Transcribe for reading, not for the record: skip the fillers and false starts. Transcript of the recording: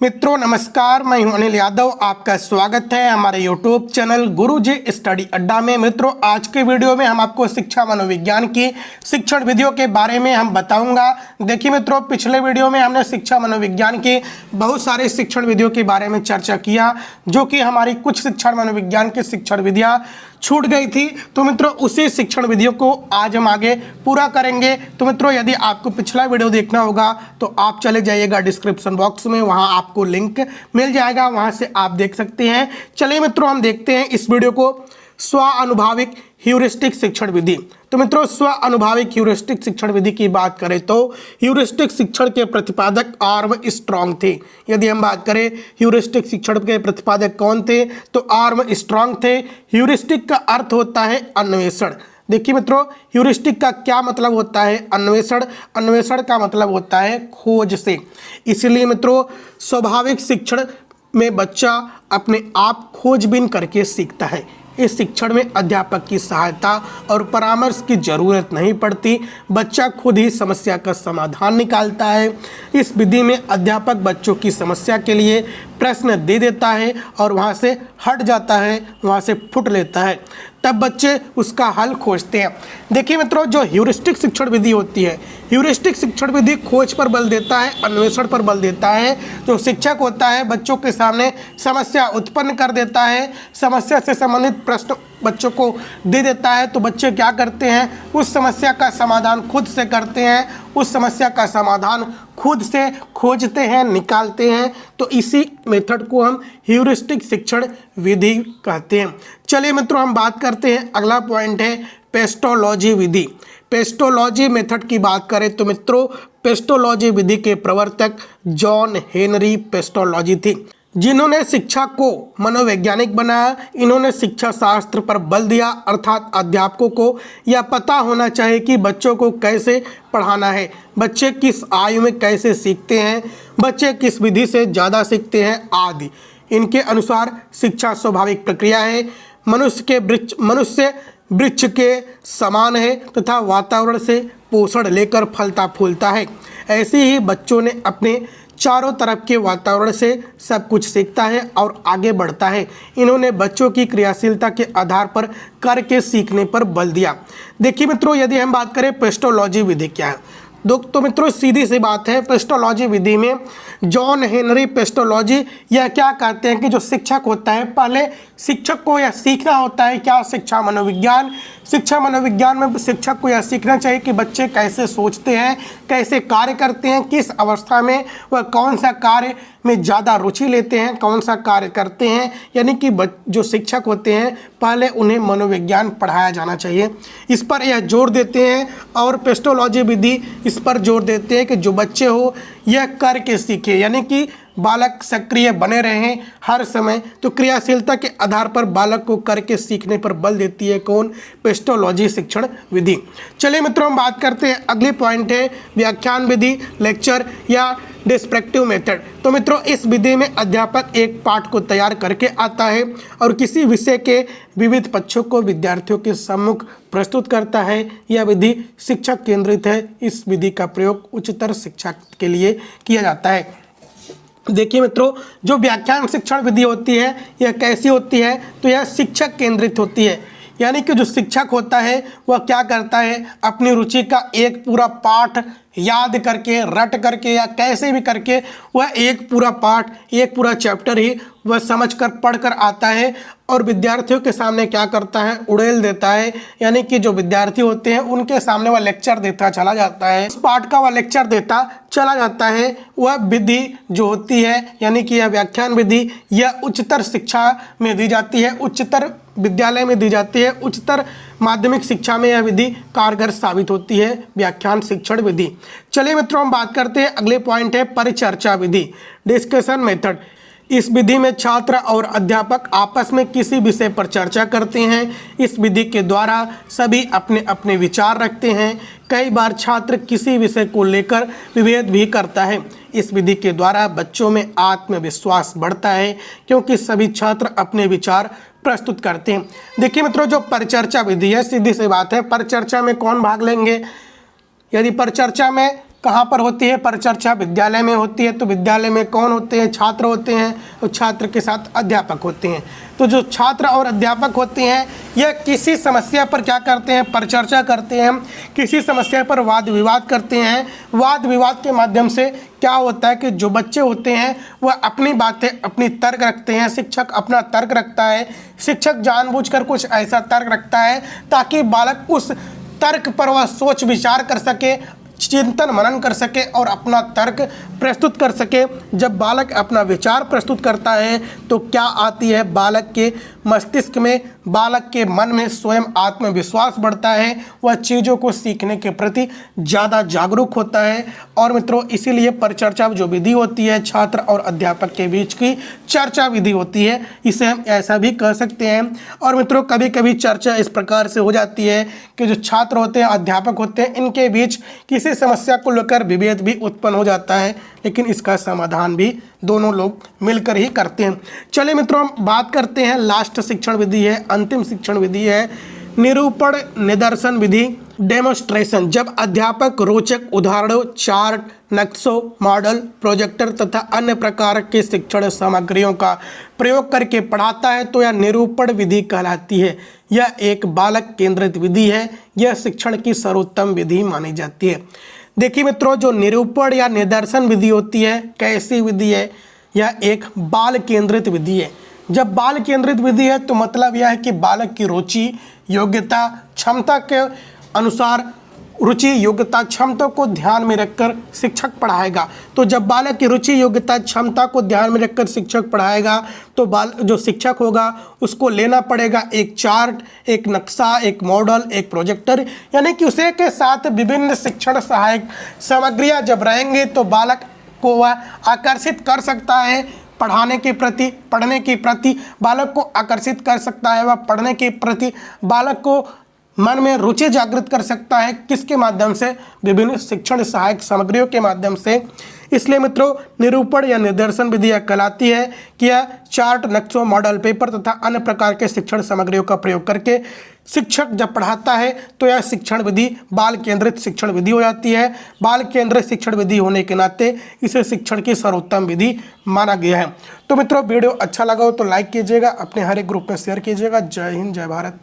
मित्रों नमस्कार, मैं हूं अनिल यादव। आपका स्वागत है हमारे YouTube चैनल गुरुजी स्टडी अड्डा में। मित्रों आज के वीडियो में हम आपको शिक्षा मनोविज्ञान की शिक्षण विधियों के बारे में हम बताऊंगा। देखिए मित्रों, पिछले वीडियो में हमने शिक्षा मनोविज्ञान की बहुत सारे शिक्षण विधियों के बारे में चर्चा किया, जो कि हमारी कुछ शिक्षण मनोविज्ञान की शिक्षण विधियाँ छूट गई थी। तो मित्रों उसी शिक्षण विधियों को आज हम आगे पूरा करेंगे। तो मित्रों यदि आपको पिछला वीडियो देखना होगा तो आप चले जाइएगा डिस्क्रिप्शन बॉक्स में, वहां आपको लिंक मिल जाएगा, वहां से आप देख सकते हैं। चलिए मित्रों हम देखते हैं इस वीडियो को। स्व अनुभाविक ह्यूरिस्टिक शिक्षण विधि। तो मित्रों स्व अनुभाविक ह्यूरिस्टिक शिक्षण विधि की बात करें तो ह्यूरिस्टिक शिक्षण के प्रतिपादक आर्मस्ट्रांग थे। यदि हम बात करें ह्यूरिस्टिक शिक्षण के प्रतिपादक कौन थे तो आर्मस्ट्रांग थे। ह्यूरिस्टिक का अर्थ होता है अन्वेषण। देखिए मित्रों ह्यूरिस्टिक का क्या मतलब होता है? अन्वेषण। अन्वेषण का मतलब होता है खोज से। इसलिए मित्रों स्वाभाविक शिक्षण में बच्चा अपने आप खोजबीन करके सीखता है। इस शिक्षण में अध्यापक की सहायता और परामर्श की जरूरत नहीं पड़ती, बच्चा खुद ही समस्या का समाधान निकालता है। इस विधि में अध्यापक बच्चों की समस्या के लिए प्रश्न दे देता है और वहाँ से हट जाता है, वहाँ से फुट लेता है, तब बच्चे उसका हल खोजते हैं। देखिए मित्रों जो ह्यूरिस्टिक शिक्षण विधि होती है, ह्यूरिस्टिक शिक्षण विधि खोज पर बल देता है, अन्वेषण पर बल देता है। जो शिक्षक होता है बच्चों के सामने समस्या उत्पन्न कर देता है, समस्या से संबंधित प्रश्न बच्चों को दे देता है, तो बच्चे क्या करते हैं? उस समस्या का समाधान खुद से करते हैं, उस समस्या का समाधान खुद से खोजते हैं, निकालते हैं। तो इसी मेथड को हम ह्यूरिस्टिक शिक्षण विधि कहते हैं। चलिए मित्रों हम बात करते हैं, अगला पॉइंट है पेस्टोलॉजी विधि। पेस्टोलॉजी मेथड की बात करें तो मित्रों पेस्टोलॉजी विधि के प्रवर्तक जॉन हेनरी पेस्टोलॉजी थी, जिन्होंने शिक्षा को मनोवैज्ञानिक बनाया। इन्होंने शिक्षा शास्त्र पर बल दिया, अर्थात अध्यापकों को यह पता होना चाहिए कि बच्चों को कैसे पढ़ाना है, बच्चे किस आयु में कैसे सीखते हैं, बच्चे किस विधि से ज़्यादा सीखते हैं आदि। इनके अनुसार शिक्षा स्वाभाविक प्रक्रिया है, मनुष्य वृक्ष के समान है तथा वातावरण से पोषण लेकर फलता फूलता है। ऐसे ही बच्चों ने अपने चारों तरफ के वातावरण से सब कुछ सीखता है और आगे बढ़ता है। इन्होंने बच्चों की क्रियाशीलता के आधार पर करके सीखने पर बल दिया। देखिए मित्रों यदि हम बात करें पेस्टोलॉजी विधि क्या है, तो मित्रों सीधी सी बात है, पेस्टोलॉजी विधि में जॉन हेनरी पेस्टोलॉजी यह क्या कहते हैं कि जो शिक्षक होता है पहले शिक्षक को यह सीखना होता है। क्या? शिक्षा मनोविज्ञान। शिक्षा मनोविज्ञान में शिक्षक को यह सीखना चाहिए कि बच्चे कैसे सोचते हैं, कैसे कार्य करते हैं, किस अवस्था में वह कौन सा कार्य में ज़्यादा रुचि लेते हैं, कौन सा कार्य करते हैं। यानी कि जो शिक्षक होते हैं पहले उन्हें मनोविज्ञान पढ़ाया जाना चाहिए, इस पर यह जोर देते हैं। और पेस्टोलॉजी विधि इस पर जोर देते हैं कि जो बच्चे हो यह करके सीखे, यानी कि बालक सक्रिय बने रहें हर समय। तो क्रियाशीलता के आधार पर बालक को करके सीखने पर बल देती है कौन? पेस्टोलॉजी शिक्षण विधि। चलिए मित्रों हम बात करते हैं, अगली पॉइंट है व्याख्यान विधि, लेक्चर या डिस्क्रिप्टिव मेथड। तो मित्रों इस विधि में अध्यापक एक पाठ को तैयार करके आता है और किसी विषय के विविध पक्षों को विद्यार्थियों के सम्मुख प्रस्तुत करता है। यह विधि शिक्षक केंद्रित है। इस विधि का प्रयोग उच्चतर शिक्षा के लिए किया जाता है। देखिए मित्रों जो व्याख्यान शिक्षण विधि होती है यह कैसी होती है? तो यह शिक्षक केंद्रित होती है, यानी कि जो शिक्षक होता है वह क्या करता है, अपनी रुचि का एक पूरा पाठ याद करके, रट करके या कैसे भी करके वह एक पूरा पाठ, एक पूरा चैप्टर ही वह समझकर पढ़कर आता है और विद्यार्थियों के सामने क्या करता है? उड़ेल देता है। यानी कि जो विद्यार्थी होते हैं उनके सामने वह लेक्चर देता चला जाता है, उस पाठ का वह लेक्चर देता चला जाता है। वह विधि जो होती है यानी कि यह व्याख्यान विधि यह उच्चतर शिक्षा में दी जाती है, उच्चतर विद्यालय में दी जाती है, उच्चतर माध्यमिक शिक्षा में यह विधि कारगर साबित होती है, व्याख्यान शिक्षण विधि। चलिए मित्रों हम बात करते हैं, अगले पॉइंट है परिचर्चा विधि, डिस्कशन मेथड। इस विधि में छात्र और अध्यापक आपस में किसी विषय पर चर्चा करते हैं। इस विधि के द्वारा सभी अपने अपने विचार रखते हैं। कई बार छात्र किसी विषय को लेकर विभेद भी करता है। इस विधि के द्वारा बच्चों में आत्मविश्वास बढ़ता है क्योंकि सभी छात्र अपने विचार प्रस्तुत करते हैं। देखिए मित्रों जो परिचर्चा विधि है सीधी सी बात है, परिचर्चा में कौन भाग लेंगे? यदि परिचर्चा में कहाँ पर होती है? परिचर्चा विद्यालय में होती है। तो विद्यालय में कौन होते हैं? छात्र होते हैं और छात्र के साथ अध्यापक होते हैं। तो जो छात्र और अध्यापक होते हैं यह किसी समस्या पर क्या करते हैं? परिचर्चा करते हैं, किसी समस्या पर वाद विवाद करते हैं। वाद विवाद के माध्यम से क्या होता है कि जो बच्चे होते हैं वह अपनी बातें, अपनी तर्क रखते हैं। शिक्षक अपना तर्क रखता है। शिक्षक जानबूझकर कुछ ऐसा तर्क रखता है ताकि बालक उस तर्क पर वह सोच विचार कर सके, चिंतन मनन कर सके और अपना तर्क प्रस्तुत कर सके। जब बालक अपना विचार प्रस्तुत करता है तो क्या आती है? बालक के मस्तिष्क में, बालक के मन में स्वयं आत्मविश्वास बढ़ता है। वह चीज़ों को सीखने के प्रति ज़्यादा जागरूक होता है। और मित्रों, इसीलिए परिचर्चा जो विधि होती है छात्र और अध्यापक के बीच की चर्चा विधि होती है, इसे हम ऐसा भी कह सकते हैं। और मित्रों, कभी कभी चर्चा इस प्रकार से हो जाती है कि जो छात्र होते हैं, अध्यापक होते हैं, इनके बीच किसी समस्या को लेकर विभेद भी उत्पन्न हो जाता है, लेकिन इसका समाधान भी दोनों लोग मिलकर ही करते हैं। चलिए मित्रों, हम बात करते हैं लास्ट शिक्षण विधि है, अंतिम शिक्षण विधि है निरूपण निदर्शन विधि, डेमोन्स्ट्रेशन। जब अध्यापक रोचक उदाहरणों, चार्ट, नक्शों, मॉडल, प्रोजेक्टर तथा अन्य प्रकार के शिक्षण सामग्रियों का प्रयोग करके पढ़ाता है तो यह निरूपण विधि कहलाती है। यह एक बालक केंद्रित विधि है। यह शिक्षण की सर्वोत्तम विधि मानी जाती है। देखिए मित्रों, जो निरूपण या निदर्शन विधि होती है, कैसी विधि है? यह एक बाल केंद्रित विधि है। जब बाल केंद्रित विधि है तो मतलब यह है कि बालक की रुचि, योग्यता, क्षमता के अनुसार रुचि, योग्यता, क्षमता को ध्यान में रखकर शिक्षक पढ़ाएगा। तो जब बालक की रुचि, योग्यता, क्षमता को ध्यान में रखकर शिक्षक पढ़ाएगा तो जो शिक्षक होगा उसको लेना पड़ेगा एक चार्ट, एक नक्शा, एक मॉडल, एक प्रोजेक्टर, यानी कि उसे के साथ विभिन्न शिक्षण सहायक सामग्रियां जब रहेंगे तो बालक को वह आकर्षित कर सकता है पढ़ाने के प्रति, पढ़ने के प्रति बालक को आकर्षित कर सकता है। वह पढ़ने के प्रति बालक को मन में रुचि जागृत कर सकता है। किसके माध्यम से? विभिन्न शिक्षण सहायक सामग्रियों के माध्यम से। इसलिए मित्रों, निरूपण या निदर्शन विधि यह कहलाती है कि यह चार्ट, नक्शों, मॉडल, पेपर तथा अन्य प्रकार के शिक्षण सामग्रियों का प्रयोग करके शिक्षक जब पढ़ाता है तो यह शिक्षण विधि बाल केंद्रित शिक्षण विधि हो जाती है। बाल केंद्रित शिक्षण विधि होने के नाते इसे शिक्षण की सर्वोत्तम विधि माना गया है। तो मित्रों, वीडियो अच्छा लगा हो तो लाइक कीजिएगा, अपने हर एक ग्रुप में शेयर कीजिएगा। जय हिंद, जय भारत।